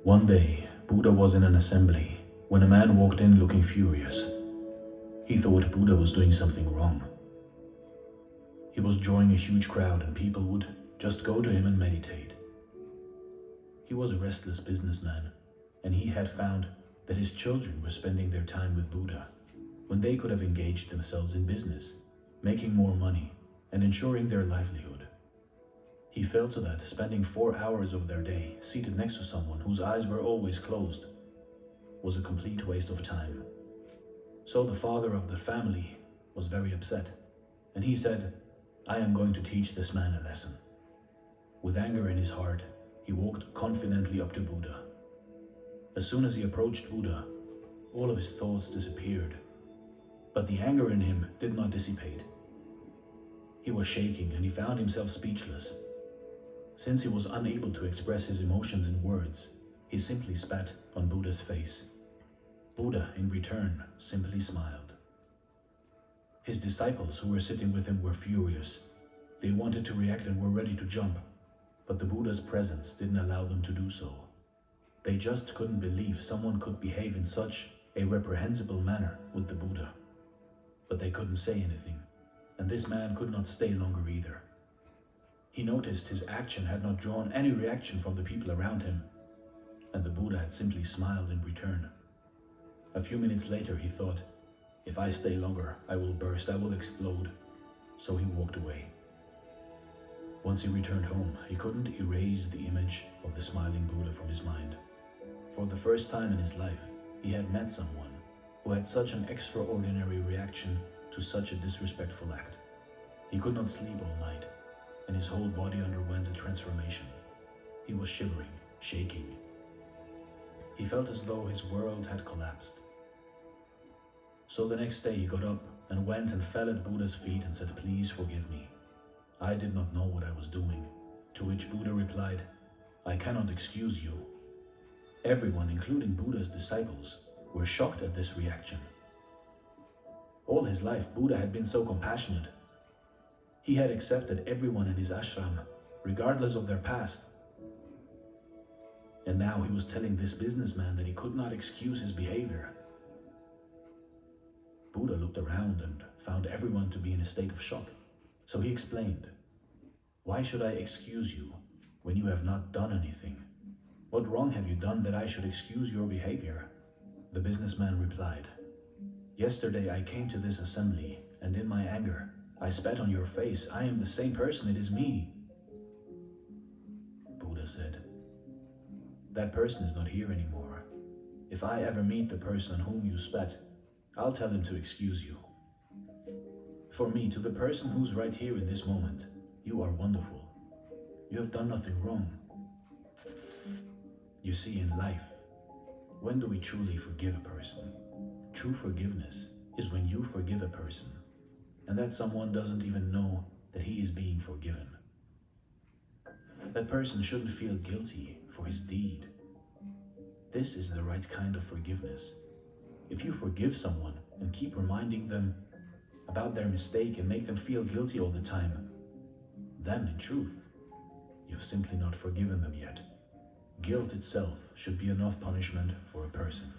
One day, Buddha was in an assembly when a man walked in looking furious. He thought Buddha was doing something wrong. He was drawing a huge crowd and people would just go to him and meditate. He was a restless businessman, and he had found that his children were spending their time with Buddha when they could have engaged themselves in business, making more money and ensuring their livelihood. He felt that spending 4 hours of their day seated next to someone whose eyes were always closed was a complete waste of time. So the father of the family was very upset, and he said, "I am going to teach this man a lesson." With anger in his heart, he walked confidently up to Buddha. As soon as he approached Buddha, all of his thoughts disappeared, but the anger in him did not dissipate. He was shaking and he found himself speechless. Since he was unable to express his emotions in words, he simply spat on Buddha's face. Buddha, in return, simply smiled. His disciples who were sitting with him were furious. They wanted to react and were ready to jump, but the Buddha's presence didn't allow them to do so. They just couldn't believe someone could behave in such a reprehensible manner with the Buddha. But they couldn't say anything, and this man could not stay longer either. He noticed his action had not drawn any reaction from the people around him, and the Buddha had simply smiled in return. A few minutes later he thought, "If I stay longer, I will burst, I will explode." So he walked away. Once he returned home, he couldn't erase the image of the smiling Buddha from his mind. For the first time in his life, he had met someone who had such an extraordinary reaction to such a disrespectful act. He could not sleep all night, and his whole body underwent a transformation. He was shivering, shaking. He felt as though his world had collapsed. So the next day he got up and went and fell at Buddha's feet and said, "Please forgive me. I did not know what I was doing." To which Buddha replied, "I cannot excuse you." Everyone, including Buddha's disciples, were shocked at this reaction. All his life, Buddha had been so compassionate. He had accepted everyone in his ashram, regardless of their past. And now he was telling this businessman that he could not excuse his behavior. Buddha looked around and found everyone to be in a state of shock. So he explained, "Why should I excuse you when you have not done anything? What wrong have you done that I should excuse your behavior?" The businessman replied, "Yesterday I came to this assembly, and in my anger, I spat on your face. I am the same person, it is me." Buddha said, "That person is not here anymore. If I ever meet the person on whom you spat, I'll tell him to excuse you. For me, to the person who's right here in this moment, you are wonderful. You have done nothing wrong." You see, in life, when do we truly forgive a person? True forgiveness is when you forgive a person, and that someone doesn't even know that he is being forgiven. That person shouldn't feel guilty for his deed. This is the right kind of forgiveness. If you forgive someone and keep reminding them about their mistake and make them feel guilty all the time, then in truth, you've simply not forgiven them yet. Guilt itself should be enough punishment for a person.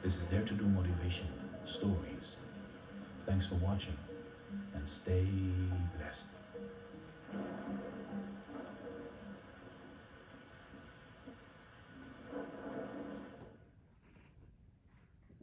This is Dare to Do Motivation Stories. Thanks for watching, and stay blessed.